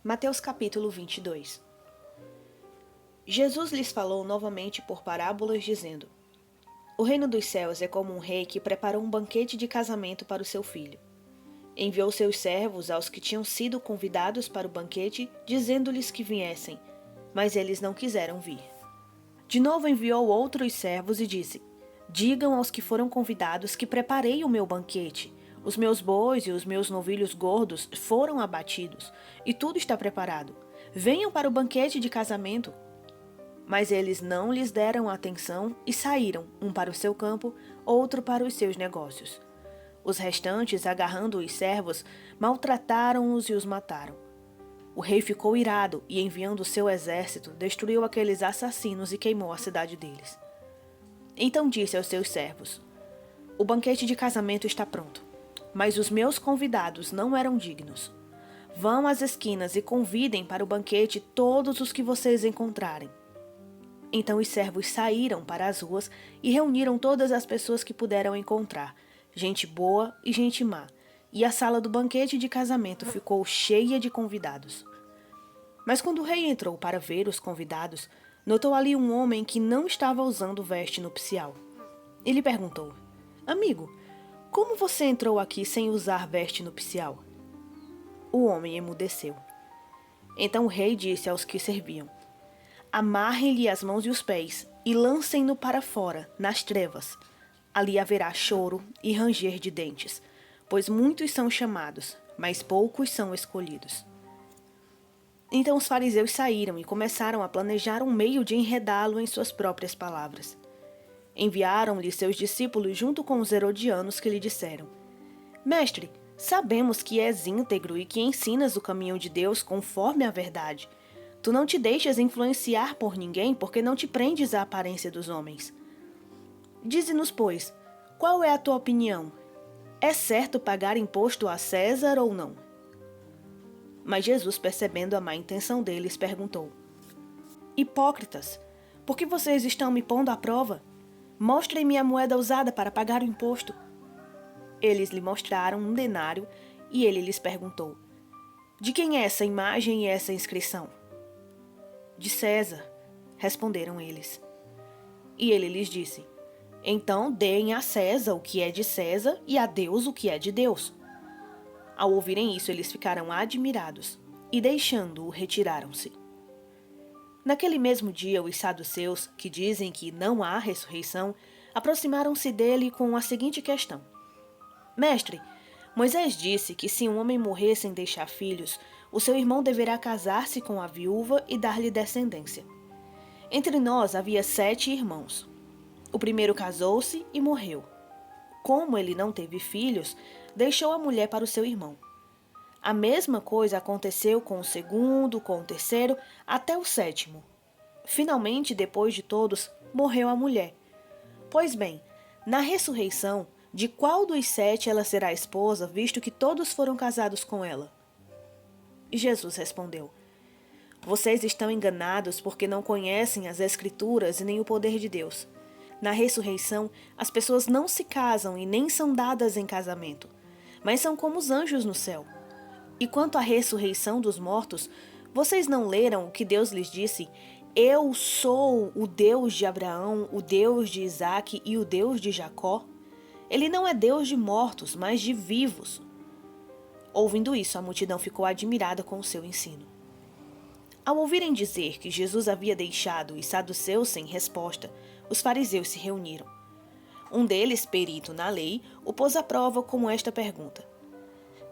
Mateus capítulo 22. Jesus lhes falou novamente por parábolas, dizendo: O reino dos céus é como um rei que preparou um banquete de casamento para o seu filho. Enviou seus servos aos que tinham sido convidados para o banquete, dizendo-lhes que viessem, mas eles não quiseram vir. De novo enviou outros servos e disse: Digam aos que foram convidados que preparei o meu banquete. Os meus bois e os meus novilhos gordos foram abatidos, e tudo está preparado. Venham para o banquete de casamento. Mas eles não lhes deram atenção e saíram, um para o seu campo, outro para os seus negócios. Os restantes, agarrando os servos, maltrataram-os e os mataram. O rei ficou irado e, enviando o seu exército, destruiu aqueles assassinos e queimou a cidade deles. Então disse aos seus servos: O banquete de casamento está pronto, mas os meus convidados não eram dignos. Vão às esquinas e convidem para o banquete todos os que vocês encontrarem. Então os servos saíram para as ruas e reuniram todas as pessoas que puderam encontrar, gente boa e gente má, e a sala do banquete de casamento ficou cheia de convidados. Mas quando o rei entrou para ver os convidados, notou ali um homem que não estava usando veste nupcial. Ele perguntou: Amigo, como você entrou aqui sem usar veste nupcial? O homem emudeceu. Então o rei disse aos que serviam: Amarrem-lhe as mãos e os pés e lancem-no para fora, nas trevas. Ali haverá choro e ranger de dentes, pois muitos são chamados, mas poucos são escolhidos. Então os fariseus saíram e começaram a planejar um meio de enredá-lo em suas próprias palavras. Enviaram-lhe seus discípulos junto com os herodianos, que lhe disseram: Mestre, sabemos que és íntegro e que ensinas o caminho de Deus conforme a verdade. Tu não te deixas influenciar por ninguém, porque não te prendes à aparência dos homens. Dize-nos, pois, qual é a tua opinião? É certo pagar imposto a César ou não? Mas Jesus, percebendo a má intenção deles, perguntou: Hipócritas, por que vocês estão me pondo à prova? Mostrem-me a moeda usada para pagar o imposto. Eles lhe mostraram um denário e ele lhes perguntou: De quem é essa imagem e essa inscrição? De César, responderam eles. E ele lhes disse: Então deem a César o que é de César e a Deus o que é de Deus. Ao ouvirem isso, eles ficaram admirados e, deixando-o, retiraram-se. Naquele mesmo dia, os saduceus, que dizem que não há ressurreição, aproximaram-se dele com a seguinte questão: Mestre, Moisés disse que se um homem morrer sem deixar filhos, o seu irmão deverá casar-se com a viúva e dar-lhe descendência. Entre nós havia 7 irmãos. O primeiro casou-se e morreu. Como ele não teve filhos, deixou a mulher para o seu irmão. A mesma coisa aconteceu com o segundo, com o terceiro, até o 7º. Finalmente, depois de todos, morreu a mulher. Pois bem, na ressurreição, de qual dos 7 ela será esposa, visto que todos foram casados com ela? E Jesus respondeu: Vocês estão enganados porque não conhecem as Escrituras e nem o poder de Deus. Na ressurreição, as pessoas não se casam e nem são dadas em casamento, mas são como os anjos no céu. E quanto à ressurreição dos mortos, vocês não leram o que Deus lhes disse: Eu sou o Deus de Abraão, o Deus de Isaque e o Deus de Jacó? Ele não é Deus de mortos, mas de vivos. Ouvindo isso, a multidão ficou admirada com o seu ensino. Ao ouvirem dizer que Jesus havia deixado os saduceus sem resposta, os fariseus se reuniram. Um deles, perito na lei, o pôs à prova com esta pergunta: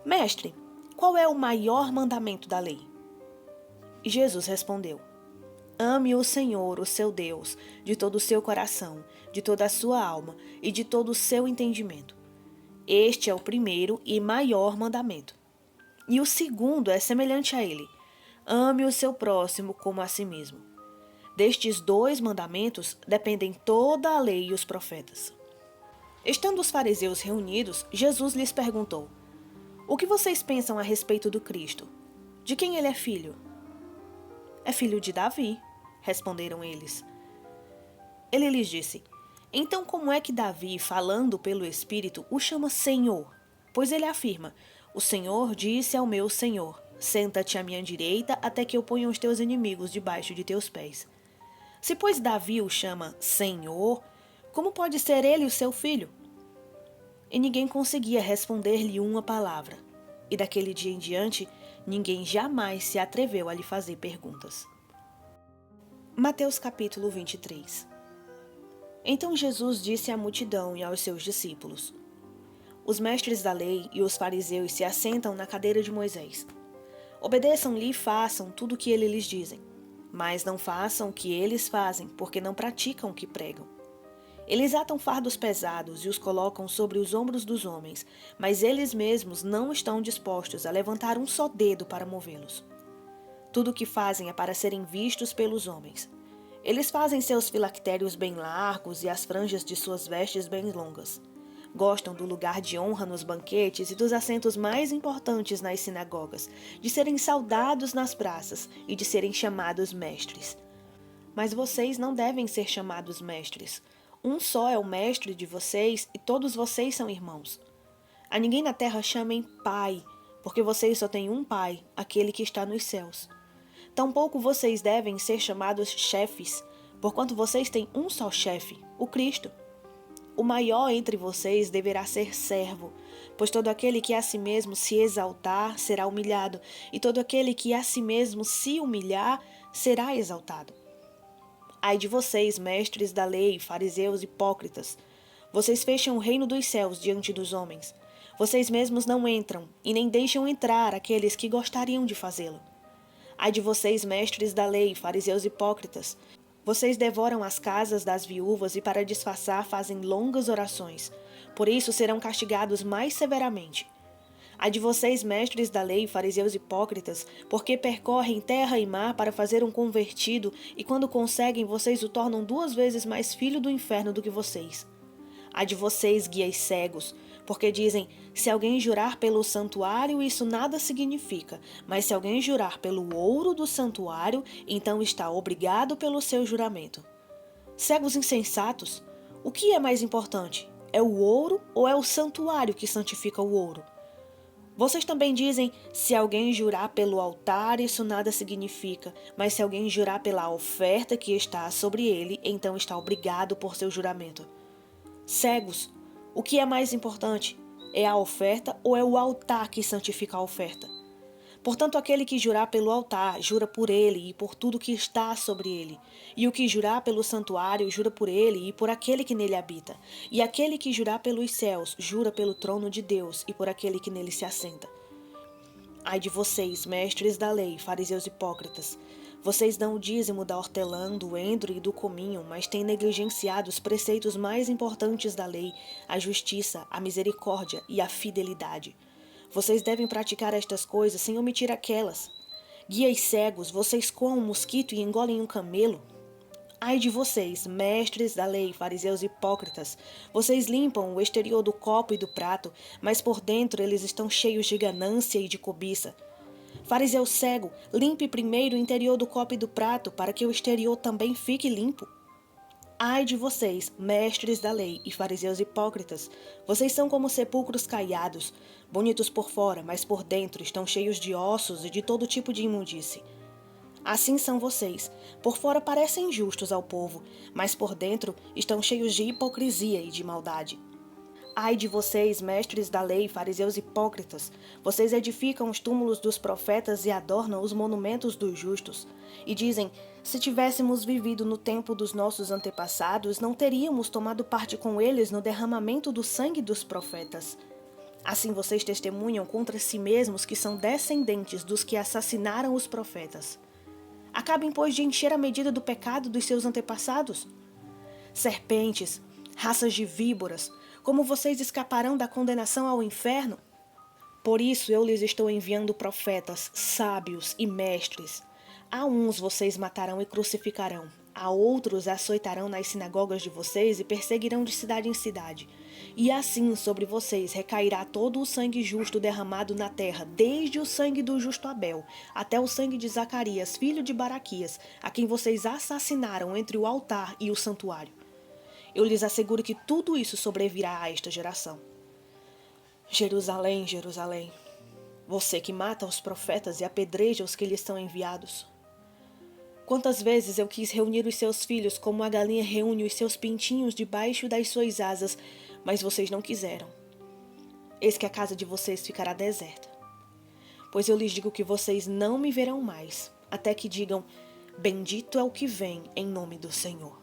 Mestre, qual é o maior mandamento da lei? E Jesus respondeu: Ame o Senhor, o seu Deus, de todo o seu coração, de toda a sua alma e de todo o seu entendimento. Este é o primeiro e maior mandamento. E o segundo é semelhante a ele: ame o seu próximo como a si mesmo. Destes 2 mandamentos dependem toda a lei e os profetas. Estando os fariseus reunidos, Jesus lhes perguntou: O que vocês pensam a respeito do Cristo? De quem ele é filho? É filho de Davi, responderam eles. Ele lhes disse: Então como é que Davi, falando pelo Espírito, o chama Senhor? Pois ele afirma: O Senhor disse ao meu Senhor: senta-te à minha direita até que eu ponha os teus inimigos debaixo de teus pés. Se, pois, Davi o chama Senhor, como pode ser ele o seu filho? E ninguém conseguia responder-lhe uma palavra. E daquele dia em diante, ninguém jamais se atreveu a lhe fazer perguntas. Mateus capítulo 23. Então Jesus disse à multidão e aos seus discípulos: Os mestres da lei e os fariseus se assentam na cadeira de Moisés. Obedeçam-lhe e façam tudo o que ele lhes dizem, mas não façam o que eles fazem, porque não praticam o que pregam. Eles atam fardos pesados e os colocam sobre os ombros dos homens, mas eles mesmos não estão dispostos a levantar um só dedo para movê-los. Tudo o que fazem é para serem vistos pelos homens. Eles fazem seus filactérios bem largos e as franjas de suas vestes bem longas. Gostam do lugar de honra nos banquetes e dos assentos mais importantes nas sinagogas, de serem saudados nas praças e de serem chamados mestres. Mas vocês não devem ser chamados mestres. Um só é o mestre de vocês e todos vocês são irmãos. A ninguém na terra chamem pai, porque vocês só têm um pai, aquele que está nos céus. Tampouco vocês devem ser chamados chefes, porquanto vocês têm um só chefe, o Cristo. O maior entre vocês deverá ser servo, pois todo aquele que a si mesmo se exaltar será humilhado, e todo aquele que a si mesmo se humilhar será exaltado. Ai de vocês, mestres da lei, fariseus hipócritas! Vocês fecham o reino dos céus diante dos homens. Vocês mesmos não entram, e nem deixam entrar aqueles que gostariam de fazê-lo. Ai de vocês, mestres da lei, fariseus hipócritas! Vocês devoram as casas das viúvas e para disfarçar fazem longas orações. Por isso serão castigados mais severamente. Ai de vocês, mestres da lei, fariseus hipócritas, porque percorrem terra e mar para fazer um convertido e quando conseguem vocês o tornam 2 vezes mais filho do inferno do que vocês. Ai de vocês, guias cegos, porque dizem, se alguém jurar pelo santuário, isso nada significa, mas se alguém jurar pelo ouro do santuário, então está obrigado pelo seu juramento. Cegos insensatos, o que é mais importante? É o ouro ou é o santuário que santifica o ouro? Vocês também dizem, se alguém jurar pelo altar, isso nada significa, mas se alguém jurar pela oferta que está sobre ele, então está obrigado por seu juramento. Cegos, o que é mais importante? É a oferta ou é o altar que santifica a oferta? Portanto, aquele que jurar pelo altar, jura por ele e por tudo que está sobre ele. E o que jurar pelo santuário, jura por ele e por aquele que nele habita. E aquele que jurar pelos céus, jura pelo trono de Deus e por aquele que nele se assenta. Ai de vocês, mestres da lei, fariseus hipócritas! Vocês dão o dízimo da hortelã, do endro e do cominho, mas têm negligenciado os preceitos mais importantes da lei, a justiça, a misericórdia e a fidelidade. Vocês devem praticar estas coisas sem omitir aquelas. Guias cegos, vocês coam um mosquito e engolem um camelo? Ai de vocês, mestres da lei, fariseus hipócritas! Vocês limpam o exterior do copo e do prato, mas por dentro eles estão cheios de ganância e de cobiça. Fariseu cego, limpe primeiro o interior do copo e do prato, para que o exterior também fique limpo. Ai de vocês, mestres da lei e fariseus hipócritas! Vocês são como sepulcros caiados, bonitos por fora, mas por dentro estão cheios de ossos e de todo tipo de imundície. Assim são vocês. Por fora parecem justos ao povo, mas por dentro estão cheios de hipocrisia e de maldade. Ai de vocês, mestres da lei, fariseus hipócritas! Vocês edificam os túmulos dos profetas e adornam os monumentos dos justos. E dizem, se tivéssemos vivido no tempo dos nossos antepassados, não teríamos tomado parte com eles no derramamento do sangue dos profetas. Assim vocês testemunham contra si mesmos que são descendentes dos que assassinaram os profetas. Acabem, pois, de encher a medida do pecado dos seus antepassados. Serpentes, raças de víboras, como vocês escaparão da condenação ao inferno? Por isso eu lhes estou enviando profetas, sábios e mestres. A uns vocês matarão e crucificarão, a outros açoitarão nas sinagogas de vocês e perseguirão de cidade em cidade. E assim sobre vocês recairá todo o sangue justo derramado na terra, desde o sangue do justo Abel, até o sangue de Zacarias, filho de Baraquias, a quem vocês assassinaram entre o altar e o santuário. Eu lhes asseguro que tudo isso sobrevirá a esta geração. Jerusalém, Jerusalém, Você que mata os profetas e apedreja os que lhes são enviados. Quantas vezes eu quis reunir os seus filhos como a galinha reúne os seus pintinhos debaixo das suas asas, mas vocês não quiseram. Eis que a casa de vocês ficará deserta. Pois eu lhes digo que vocês não me verão mais, até que digam, bendito é o que vem em nome do Senhor.